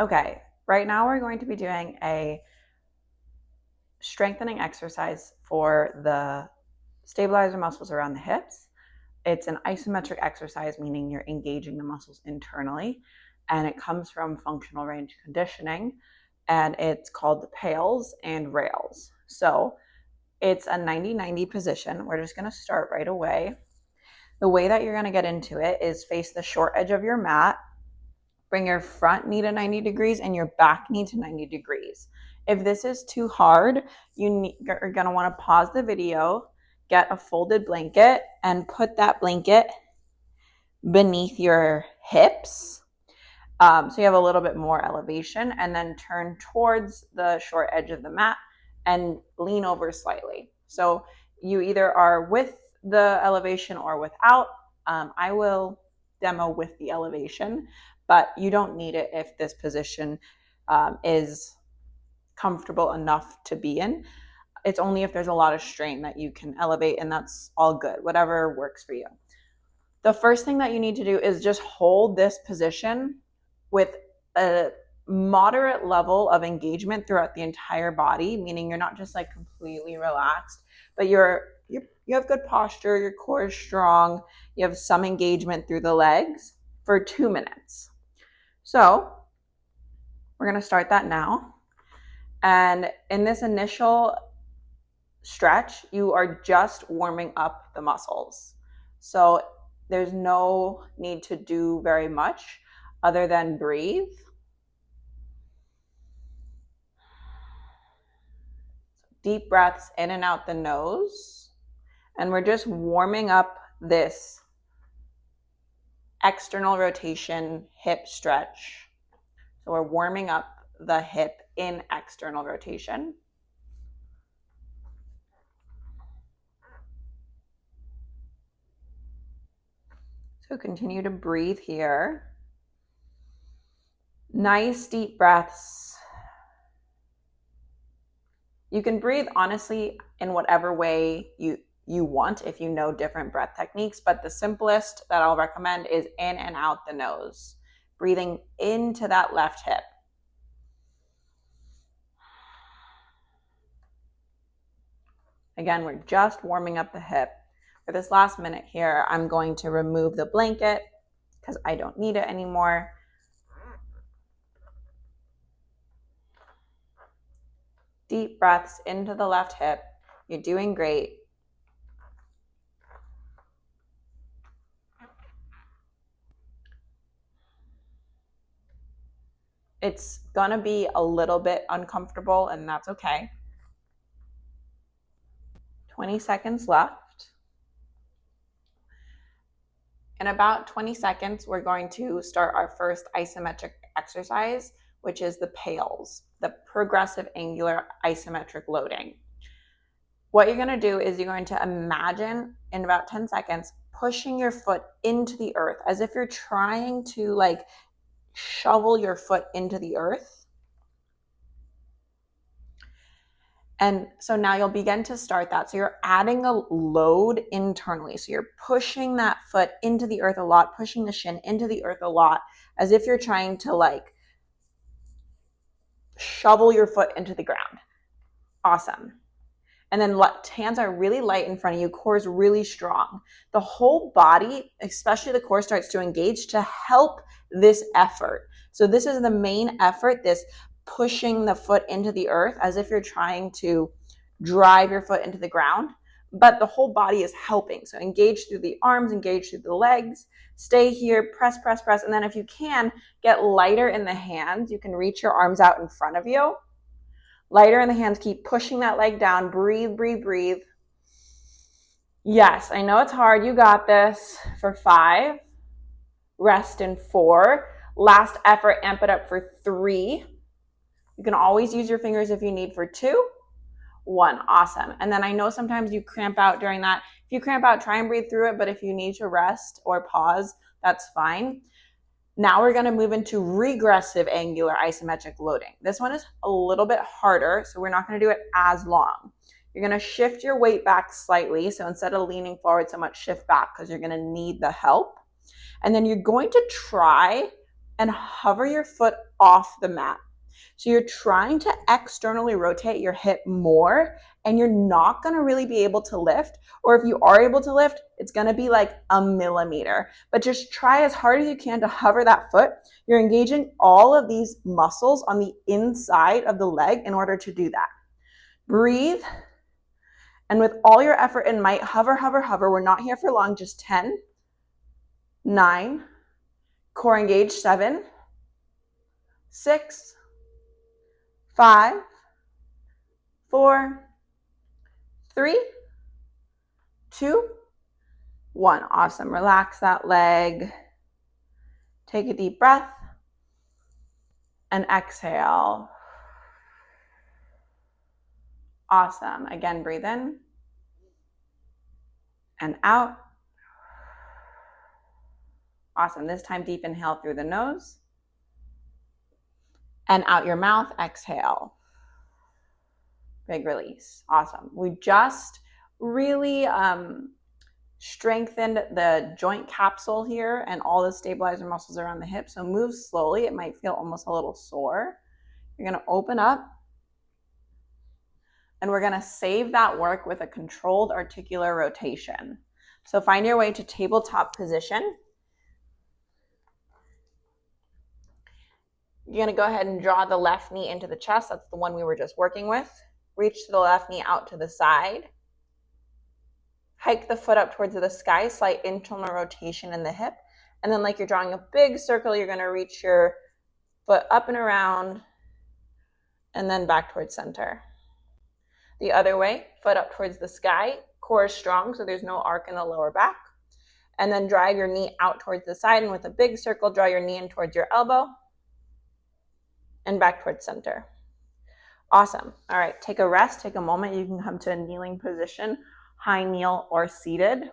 Okay, right now we're going to be doing a strengthening exercise for the stabilizer muscles around the hips. It's an isometric exercise, meaning you're engaging the muscles internally, and it comes from functional range conditioning, and it's called the PAILS and rails. So it's a 90-90 position. We're just going to start right away. The way that you're going to get into it is face the short edge of your mat. Bring your front knee to 90 degrees and your back knee to 90 degrees. If this is too hard, you're going to want to pause the video, get a folded blanket, and put that blanket beneath your hips. So you have a little bit more elevation, and then turn towards the short edge of the mat and lean over slightly. So you either are with the elevation or without. I will demo with the elevation, but you don't need it if this position is comfortable enough to be in. It's only if there's a lot of strain that you can elevate, and that's all good, whatever works for you. The first thing that you need to do is just hold this position with a moderate level of engagement throughout the entire body, meaning you're not just like completely relaxed, but you have good posture, your core is strong, you have some engagement through the legs for 2 minutes. So we're going to start that now. And in this initial stretch, you are just warming up the muscles. So there's no need to do very much other than breathe. Deep breaths in and out the nose. And we're just warming up this external rotation hip stretch. So we're warming up the hip in external rotation. So continue to breathe here. Nice deep breaths. You can breathe honestly in whatever way you want if you know different breath techniques, but the simplest that I'll recommend is in and out the nose, breathing into that left hip. Again, we're just warming up the hip. For this last minute here, I'm going to remove the blanket because I don't need it anymore. Deep breaths into the left hip. You're doing great. It's gonna be a little bit uncomfortable, and that's okay. 20 seconds left. In about 20 seconds, we're going to start our first isometric exercise, which is the PAILS, the progressive angular isometric loading. What you're going to do is you're going to imagine in about 10 seconds pushing your foot into the earth as if you're trying to like shovel your foot into the earth. And so now you'll begin to start that. So you're adding a load internally. So you're pushing that foot into the earth a lot, pushing the shin into the earth a lot, as if you're trying to like shovel your foot into the ground. Awesome. And then hands are really light in front of you, core is really strong. The whole body, especially the core, starts to engage to help this effort. So this is the main effort, this pushing the foot into the earth as if you're trying to drive your foot into the ground, but the whole body is helping. So engage through the arms, engage through the legs, stay here, press, press, press. And then if you can, get lighter in the hands. You can reach your arms out in front of you. Lighter in the hands, keep pushing that leg down. Breathe, breathe, breathe. Yes, I know it's hard. You got this. For 5. Rest in 4. Last effort, amp it up for 3. You can always use your fingers if you need for 2. 1. Awesome. And then I know sometimes you cramp out during that. If you cramp out, try and breathe through it. But if you need to rest or pause, that's fine. Now we're going to move into regressive angular isometric loading. This one is a little bit harder, so we're not going to do it as long. You're going to shift your weight back slightly. So instead of leaning forward so much, shift back because you're going to need the help. And then you're going to try and hover your foot off the mat. So you're trying to externally rotate your hip more, and you're not going to really be able to lift. Or if you are able to lift, it's going to be like a millimeter. But just try as hard as you can to hover that foot. You're engaging all of these muscles on the inside of the leg in order to do that. Breathe. And with all your effort and might, hover, hover, hover. We're not here for long, just 10, 9, core engage, 7, 6, 5, 4, 3, 2, 1. Awesome. Relax that leg. Take a deep breath and exhale. Awesome. Again, breathe in and out. Awesome. This time, deep inhale through the nose and out your mouth, exhale. Big release. Awesome. We just really strengthened the joint capsule here and all the stabilizer muscles around the hip. So move slowly. It might feel almost a little sore. You're going to open up, and we're going to save that work with a controlled articular rotation. So find your way to tabletop position. You're going to go ahead and draw the left knee into the chest. That's the one we were just working with. Reach the left knee out to the side. Hike the foot up towards the sky, slight internal rotation in the hip. And then like you're drawing a big circle, you're going to reach your foot up and around and then back towards center. The other way, foot up towards the sky, core is strong, so there's no arc in the lower back. And then drive your knee out towards the side, and with a big circle, draw your knee in towards your elbow and back towards center. Awesome. All right, take a rest, take a moment. You can come to a kneeling position, high kneel or seated.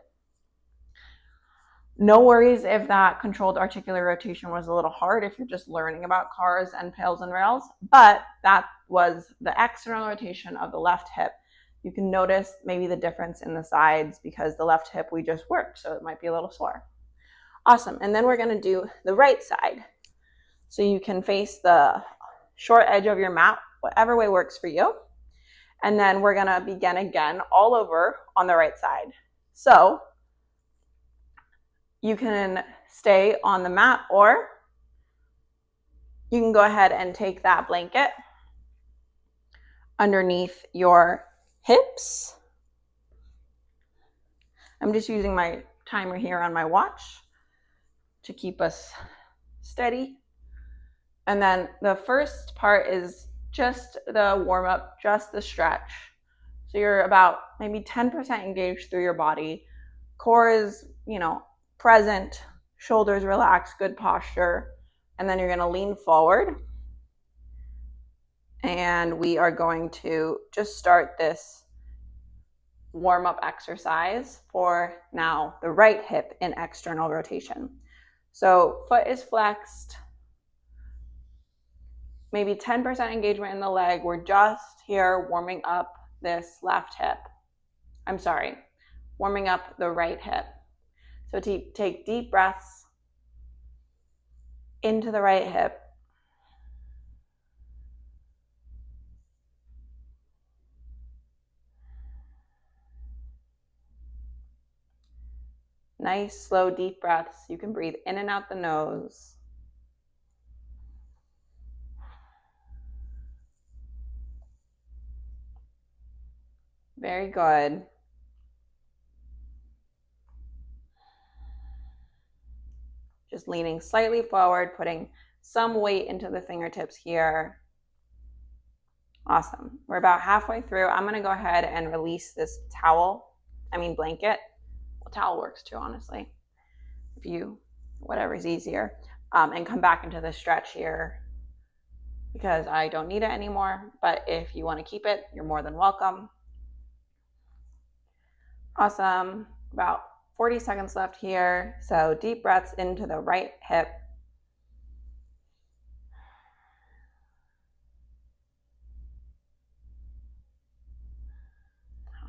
No worries if that controlled articular rotation was a little hard if you're just learning about cars and pails and rails, but that was the external rotation of the left hip. You can notice maybe the difference in the sides because the left hip we just worked, so it might be a little sore. Awesome. And then we're going to do the right side. So you can face the short edge of your mat, whatever way works for you. And then we're going to begin again all over on the right side. So you can stay on the mat, or you can go ahead and take that blanket underneath your hips. I'm just using my timer here on my watch to keep us steady. And then the first part is just the warm up, just the stretch. So you're about maybe 10% engaged through your body. Core is, present, shoulders relaxed, good posture. And then you're going to lean forward. And we are going to just start this warm-up exercise for now the right hip in external rotation. So foot is flexed, maybe 10% engagement in the leg. We're just here warming up this left hip. Warming up the right hip. So take deep breaths into the right hip. Nice, slow, deep breaths. You can breathe in and out the nose. Very good. Just leaning slightly forward, putting some weight into the fingertips here. Awesome. We're about halfway through. I'm going to go ahead and release this blanket. Well, towel works too, honestly. Whatever's easier. And come back into the stretch here because I don't need it anymore. But if you want to keep it, you're more than welcome. Awesome. About 40 seconds left here. So deep breaths into the right hip.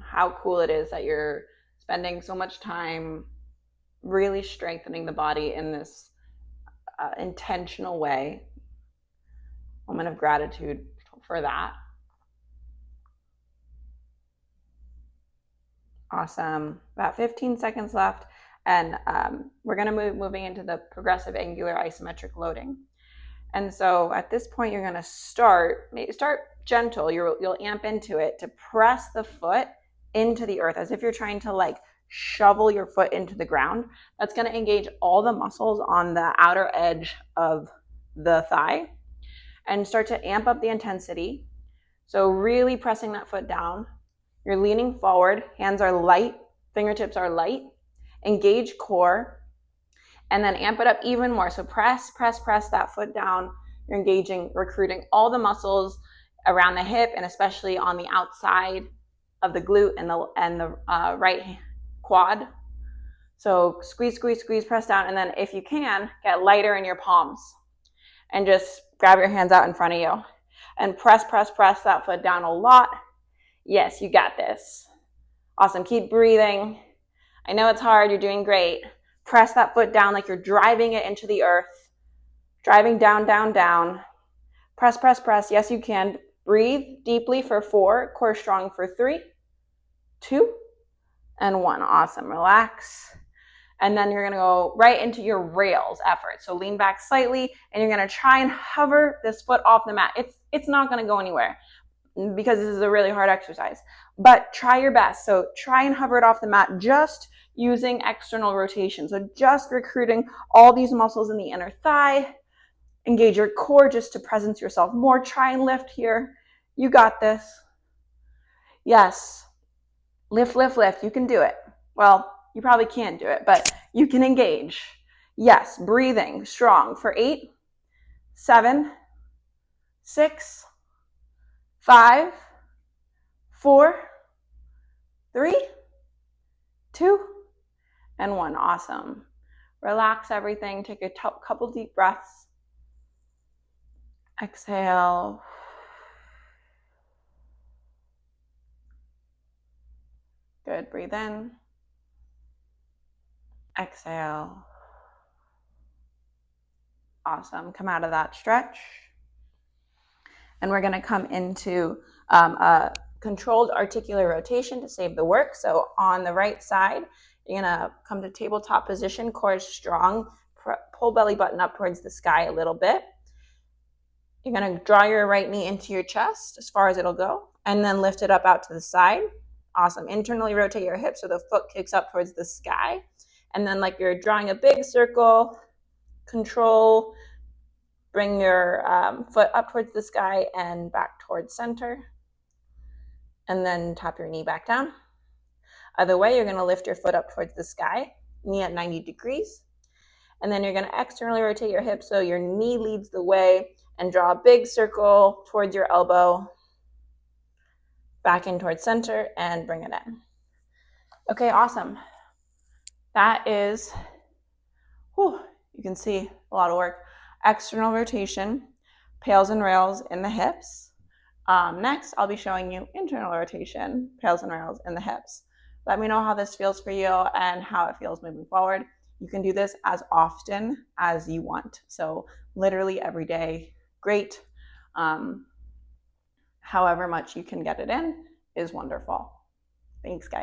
How cool it is that you're spending so much time really strengthening the body in this intentional way. Moment of gratitude for that. Awesome. About 15 seconds left. And we're going to moving into the progressive angular isometric loading. And so at this point, you're going to start gentle. You'll amp into it to press the foot into the earth as if you're trying to like shovel your foot into the ground. That's going to engage all the muscles on the outer edge of the thigh and start to amp up the intensity. So really pressing that foot down. You're leaning forward, hands are light, fingertips are light, engage core, and then amp it up even more. So press that foot down. You're engaging, recruiting all the muscles around the hip and especially on the outside of the glute and the right quad. So squeeze, press down, and then if you can, get lighter in your palms and just grab your hands out in front of you and press that foot down a lot. Yes, you got this. Awesome. Keep breathing. I know it's hard. You're doing great. Press that foot down like you're driving it into the earth. Driving down, down, down. Press. Yes, you can. Breathe deeply for 4. Core strong for 3, 2, and 1. Awesome. Relax. And then you're going to go right into your rails effort. So lean back slightly, and you're going to try and hover this foot off the mat. It's not going to go anywhere because this is a really hard exercise, but try your best. So try and hover it off the mat, just using external rotation. So just recruiting all these muscles in the inner thigh. Engage your core just to presence yourself more. Try and lift here. You got this. Yes. Lift. You can do it. Well, you probably can't do it, but you can engage. Yes. Breathing strong for 8, 7, 6, 5, 4, 3, 2, and 1. Awesome. Relax everything. Take a couple deep breaths. Exhale. Good. Breathe in. Exhale. Awesome. Come out of that stretch. And we're going to come into a controlled articular rotation to save the work. So on the right side, you're going to come to tabletop position, core strong, pull belly button up towards the sky a little bit. You're going to draw your right knee into your chest as far as it'll go, and then lift it up out to the side. Awesome. Internally rotate your hips so the foot kicks up towards the sky. And then like you're drawing a big circle, control, bring your foot up towards the sky and back towards center. And then tap your knee back down. Other way, you're going to lift your foot up towards the sky, knee at 90 degrees. And then you're going to externally rotate your hips so your knee leads the way and draw a big circle towards your elbow, back in towards center, and bring it in. Okay, awesome. That is, you can see a lot of work. External rotation, pails and rails in the hips. Next, I'll be showing you internal rotation, pails and rails in the hips. Let me know how this feels for you and how it feels moving forward. You can do this as often as you want. So literally every day, great. However much you can get it in is wonderful. Thanks, guys.